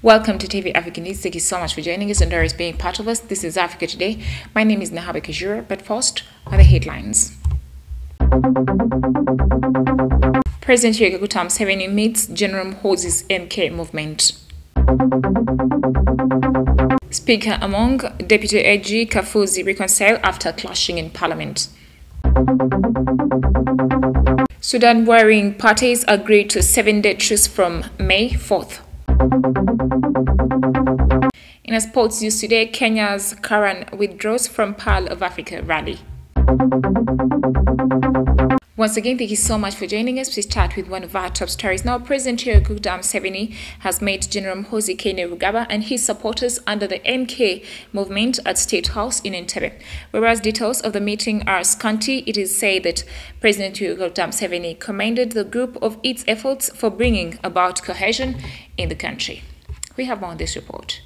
Welcome to TV Africa News. Thank you so much for joining us and always being part of us. This is Africa Today. My name is Nahabe Kajura, but first are the headlines. President Yoweri Museveni meets General Muhoozi's MK movement. Speaker among Deputy AG Kafuzi reconcile after clashing in Parliament. Sudan warring parties agreed to 7-day truce from May 4th. In a sports news today, Kenya's Karan withdraws from Pearl of Africa rally. Once again, thank you so much for joining us. Please start with one of our top stories. Now, President Yoweri Museveni has met General Muhoozi Kainerugaba and his supporters under the MK movement at State House in Entebbe. Whereas details of the meeting are scanty, it is said that President Yoweri Museveni commended the group of its efforts for bringing about cohesion in the country. We have more on this report.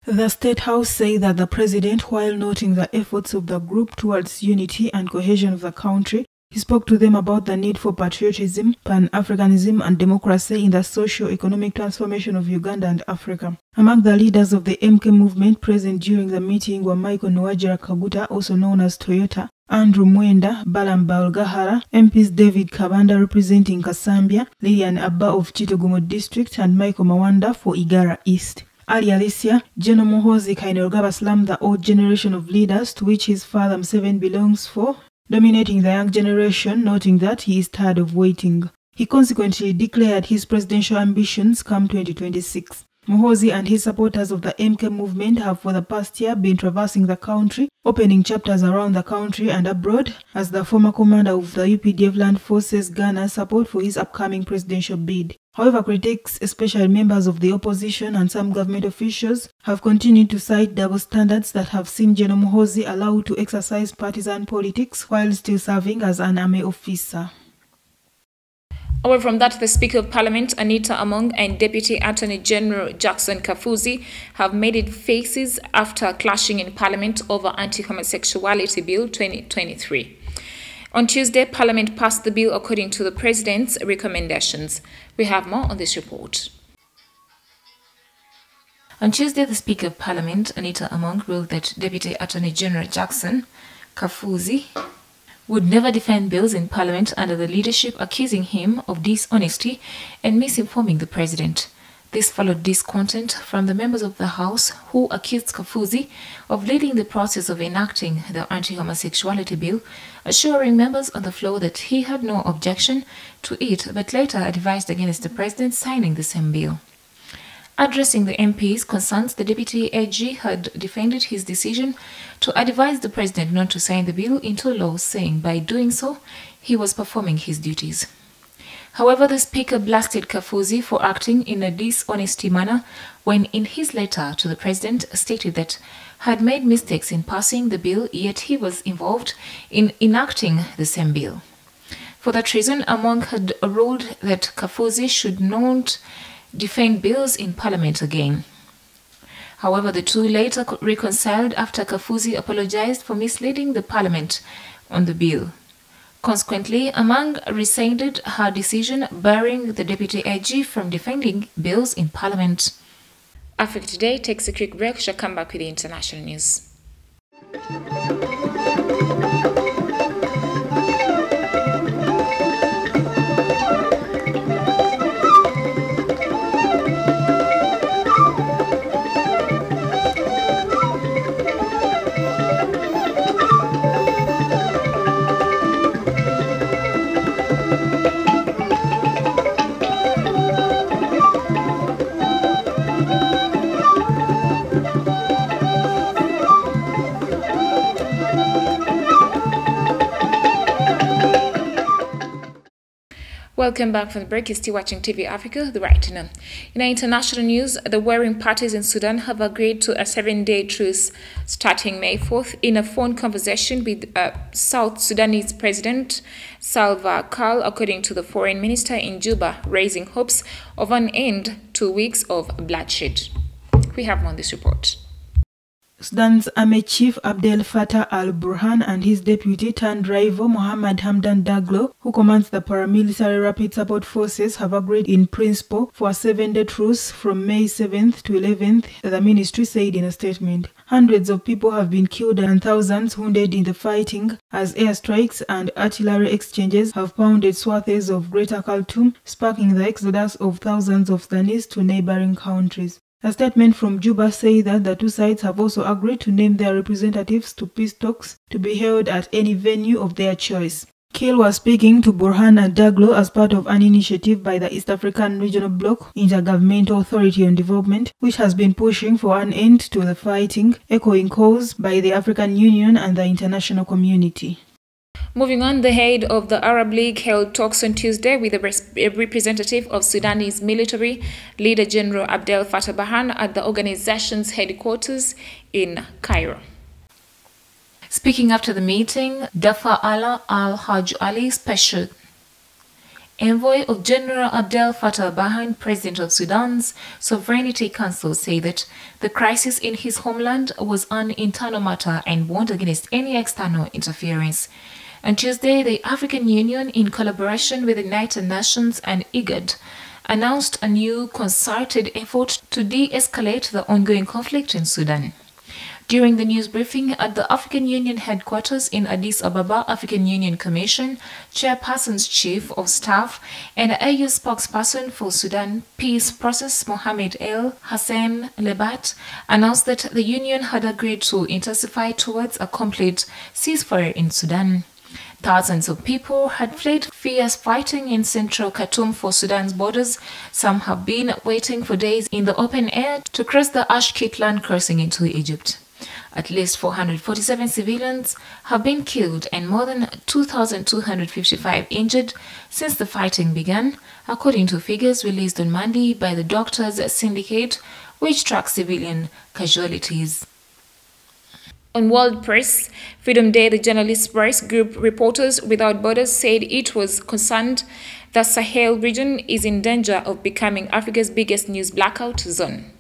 The State House said that the president, while noting the efforts of the group towards unity and cohesion of the country, he spoke to them about the need for patriotism, Pan-Africanism and democracy in the socio-economic transformation of Uganda and Africa. Among the leaders of the MK movement present during the meeting were Michael Nwajira Kaguta, also known as Toyota, Andrew Mwenda, Balam Balgahara, MPs David Kabanda representing Kasambia, Lilian Abba of Chitogumo District and Michael Mawanda for Igara East. Earlier this year, General Muhoozi Kainerugaba slammed the old generation of leaders to which his father Museveni belongs for dominating the young generation, noting that he is tired of waiting. He consequently declared his presidential ambitions come 2026. Muhoozi and his supporters of the MK movement have for the past year been traversing the country, opening chapters around the country and abroad, as the former commander of the UPDF Land Forces garners support for his upcoming presidential bid. However, critics, especially members of the opposition and some government officials, have continued to cite double standards that have seen General Muhoozi allowed to exercise partisan politics while still serving as an army officer. Away from that, the Speaker of Parliament, Anita Among, and Deputy Attorney General Jackson Kafuzi have made it faces after clashing in Parliament over Anti-Homosexuality Bill 2023. On Tuesday, Parliament passed the bill according to the President's recommendations. We have more on this report. On Tuesday, the Speaker of Parliament, Anita Among, ruled that Deputy Attorney General Jackson Kafuzi would never defend bills in Parliament under the leadership accusing him of dishonesty and misinforming the President. This followed discontent from the members of the House who accused Kafuzi of leading the process of enacting the anti-homosexuality bill, assuring members on the floor that he had no objection to it but later advised against the President signing the same bill. Addressing the MP's concerns, the Deputy AG had defended his decision to advise the President not to sign the bill into law, saying by doing so, he was performing his duties. However, the Speaker blasted Kafuzi for acting in a dishonesty manner when in his letter to the President stated that had made mistakes in passing the bill, yet he was involved in enacting the same bill. For that reason, Among had ruled that Kafuzi should not defend bills in Parliament again. However, the two later reconciled after Kafuzi apologized for misleading the Parliament on the bill. Consequently, Among rescinded her decision, barring the Deputy AG from defending bills in Parliament. Africa Today takes a quick break. Shall come back with the international news. Welcome back from the break. You're still watching TV Africa, the right to know. In our international news, the warring parties in Sudan have agreed to a 7-day truce starting May 4th in a phone conversation with South Sudanese President Salva Kiir, according to the foreign minister in Juba, raising hopes of an end to weeks of bloodshed. We have more on this report. Sudan's army chief Abdel Fattah al-Burhan and his deputy turned rival Mohammed Hamdan Daglo, who commands the paramilitary Rapid Support Forces, have agreed in principle for a 7-day truce from May 7th to 11th, the ministry said in a statement. Hundreds of people have been killed and thousands wounded in the fighting as airstrikes and artillery exchanges have pounded swathes of Greater Khartoum, sparking the exodus of thousands of Sudanese to neighboring countries. A statement from Juba said that the two sides have also agreed to name their representatives to peace talks to be held at any venue of their choice. Kiel was speaking to Burhan and Daglo as part of an initiative by the East African Regional Bloc Intergovernmental Authority on Development, which has been pushing for an end to the fighting, echoing calls by the African Union and the international community. Moving on, the head of the Arab League held talks on Tuesday with a representative of Sudanese military leader General Abdel Fattah Burhan at the organization's headquarters in Cairo. Speaking after the meeting, Dafa Allah al-Hajj Ali, special envoy of General Abdel Fattah Burhan, president of Sudan's Sovereignty Council, said that the crisis in his homeland was an internal matter and warned against any external interference. On Tuesday, the African Union, in collaboration with the United Nations and IGAD, announced a new concerted effort to de-escalate the ongoing conflict in Sudan. During the news briefing at the African Union headquarters in Addis Ababa, African Union Commission Chairperson's Chief of Staff and AU spokesperson for Sudan Peace Process Mohamed El Hassan Lebat announced that the Union had agreed to intensify towards a complete ceasefire in Sudan. Thousands of people had fled fierce fighting in central Khartoum for Sudan's borders. Some have been waiting for days in the open air to cross the Ashkit land crossing into Egypt. At least 447 civilians have been killed and more than 2,255 injured since the fighting began, according to figures released on Monday by the Doctors Syndicate, which tracks civilian casualties. On World Press Freedom Day, the journalist press group Reporters Without Borders said it was concerned the Sahel region is in danger of becoming Africa's biggest news blackout zone.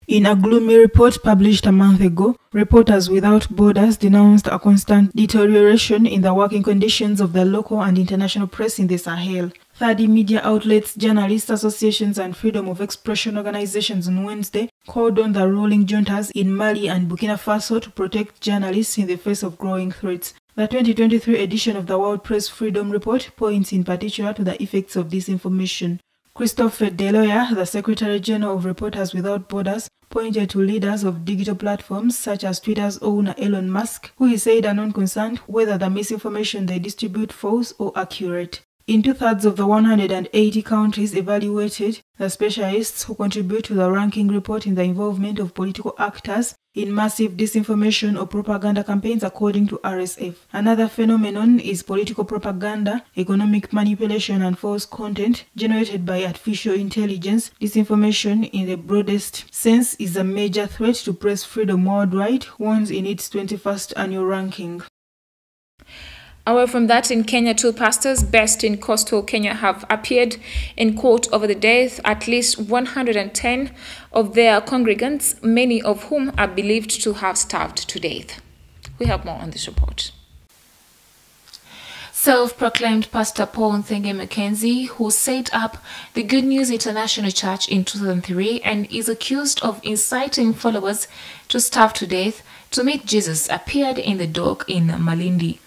In a gloomy report published a month ago, Reporters Without Borders denounced a constant deterioration in the working conditions of the local and international press in the Sahel. 30 media outlets, journalists, associations, and freedom of expression organizations on Wednesday called on the ruling juntas in Mali and Burkina Faso to protect journalists in the face of growing threats. The 2023 edition of the World Press Freedom Report points in particular to the effects of disinformation. Christophe Deloya, the Secretary General of Reporters Without Borders, pointed to leaders of digital platforms such as Twitter's owner Elon Musk, who he said are not concerned whether the misinformation they distribute false or accurate. In 2/3 of the 180 countries evaluated, the specialists who contribute to the ranking report in the involvement of political actors in massive disinformation or propaganda campaigns, according to RSF. Another phenomenon is political propaganda, economic manipulation, and false content generated by artificial intelligence. Disinformation, in the broadest sense, is a major threat to press freedom worldwide, warns in its 21st annual ranking. Away from that, in Kenya, 2 pastors based in coastal Kenya have appeared in court over the death at least 110 of their congregants, many of whom are believed to have starved to death. We have more on this report. Self-proclaimed Pastor Paul Nthenge Mackenzie, who set up the Good News International Church in 2003 and is accused of inciting followers to starve to death to meet Jesus, appeared in the dock in Malindi.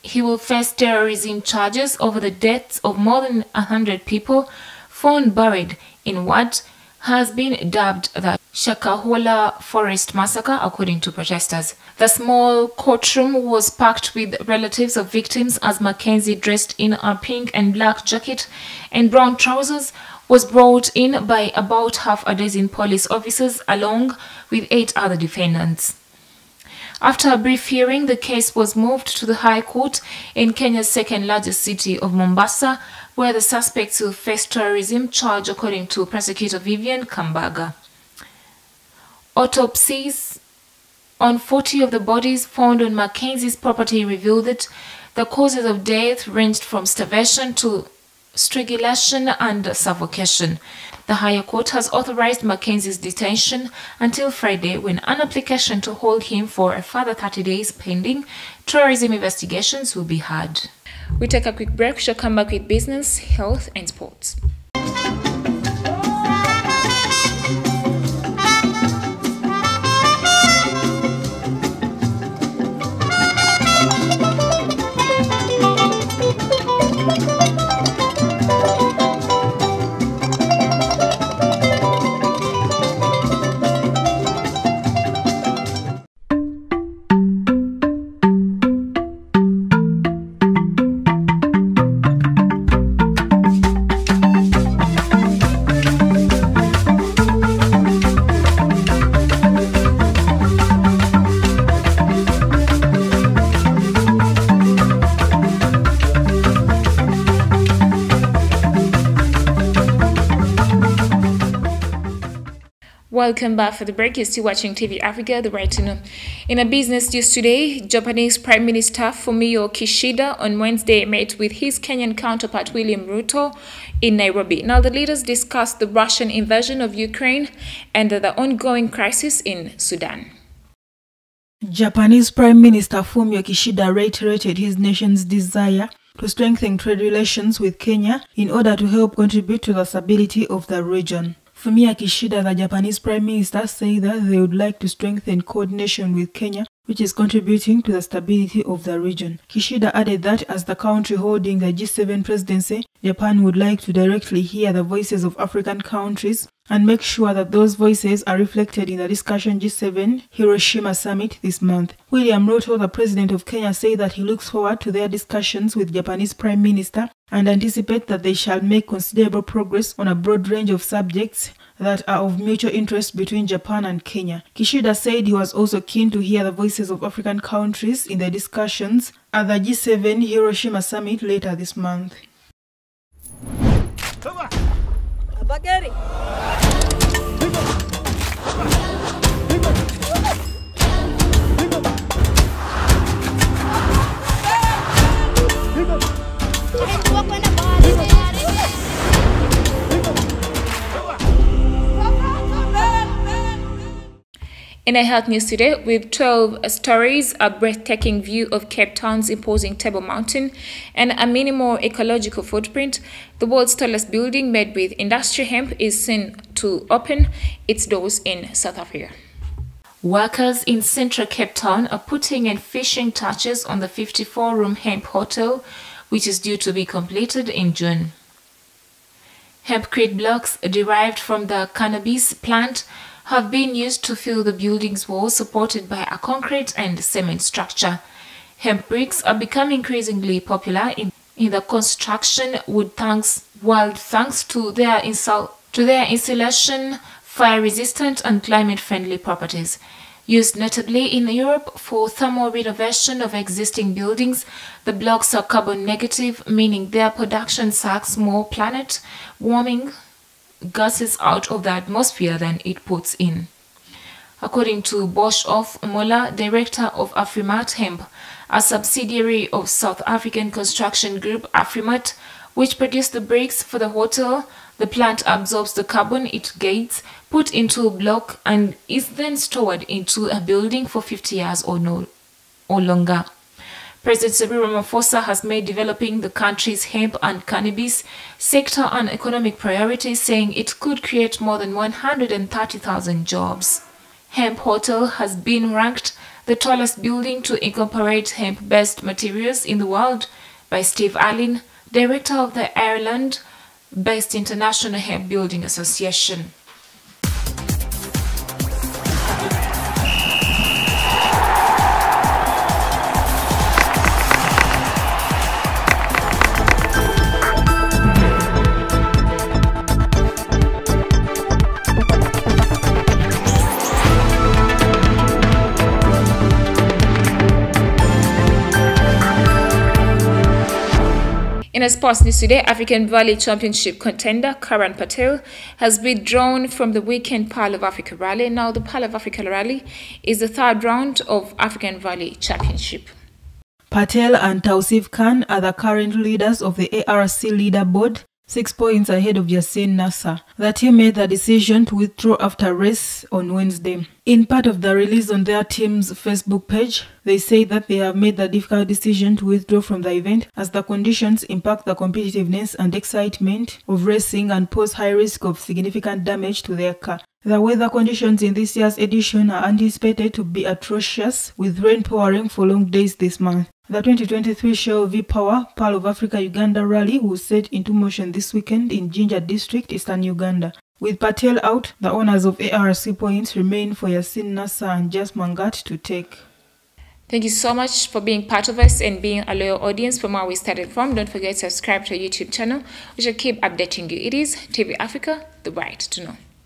He will face terrorism charges over the deaths of more than 100 people found buried in what has been dubbed the Shakahola Forest Massacre, according to protesters. The small courtroom was packed with relatives of victims as Mackenzie, dressed in a pink and black jacket and brown trousers, was brought in by about half a dozen police officers along with 8 other defendants. After a brief hearing, the case was moved to the High Court in Kenya's second-largest city of Mombasa, where the suspects will face terrorism charge, according to prosecutor Vivian Kambaga. Autopsies on 40 of the bodies found on Mackenzie's property revealed that the causes of death ranged from starvation to strangulation and suffocation. The higher court has authorized Mackenzie's detention until Friday, when an application to hold him for a further 30 days pending tourism investigations will be heard. We take a quick break. We shall come back with business, health and sports. Welcome back for the break. You're still watching TV Africa, the right to know. In a business news today, Japanese Prime Minister Fumio Kishida on Wednesday met with his Kenyan counterpart William Ruto in Nairobi. Now, the leaders discussed the Russian invasion of Ukraine and the ongoing crisis in Sudan. Japanese Prime Minister Fumio Kishida reiterated his nation's desire to strengthen trade relations with Kenya in order to help contribute to the stability of the region. Fumio Kishida, the Japanese Prime Minister, said that they would like to strengthen coordination with Kenya, which is contributing to the stability of the region. Kishida added that as the country holding the G7 presidency, Japan would like to directly hear the voices of African countries and make sure that those voices are reflected in the discussion G7 Hiroshima summit this month. William Ruto, the president of Kenya, said that he looks forward to their discussions with Japanese Prime Minister and anticipate that they shall make considerable progress on a broad range of subjects that are of mutual interest between Japan and Kenya. Kishida said he was also keen to hear the voices of African countries in the discussions at the G7 Hiroshima summit later this month. In a health news today, with 12 stories, a breathtaking view of Cape Town's imposing Table Mountain, and a minimal ecological footprint, the world's tallest building made with industrial hemp is soon to open its doors in South Africa. Workers in central Cape Town are putting in finishing touches on the 54-room hemp hotel, which is due to be completed in June. Hempcrete blocks derived from the cannabis plant have been used to fill the building's walls, supported by a concrete and cement structure. Hemp bricks are becoming increasingly popular in the construction world thanks to their insulation, fire-resistant and climate-friendly properties. Used notably in Europe for thermal renovation of existing buildings, the blocks are carbon negative, meaning their production sucks more planet-warming gases out of the atmosphere than it puts in. According to Bosch of Mola, director of Afrimat Hemp, a subsidiary of South African construction group Afrimat, which produced the bricks for the hotel, the plant absorbs the carbon it gets, put into a block, and is then stored into a building for 50 years or longer. President Cyril Ramaphosa has made developing the country's hemp and cannabis sector an economic priority, saying it could create more than 130,000 jobs. Hemp Hotel has been ranked the tallest building to incorporate hemp-based materials in the world by Steve Allen, director of the Ireland-based International Hemp Building Association. In a sports news today, African Valley Championship contender Karan Patel has withdrawn from the weekend Pearl of Africa Rally. Now, the Pearl of Africa Rally is the third round of African Valley Championship. Patel and Tausif Khan are the current leaders of the ARC leaderboard, 6 points ahead of Yassin Nasser. The team made the decision to withdraw after race on Wednesday. In part of the release on their team's Facebook page, they say that they have made the difficult decision to withdraw from the event as the conditions impact the competitiveness and excitement of racing and pose high risk of significant damage to their car. The weather conditions in this year's edition are anticipated to be atrocious, with rain pouring for long days this month. The 2023 Shell V-Power Pearl of Africa Uganda rally will set into motion this weekend in Jinja District, Eastern Uganda. With Patel out, the owners of ARC points remain for Yassin Nasser and Jas Mangat to take. Thank you so much for being part of us and being a loyal audience from where we started from. Don't forget to subscribe to our YouTube channel. We shall keep updating you. It is TV Africa, the right to know.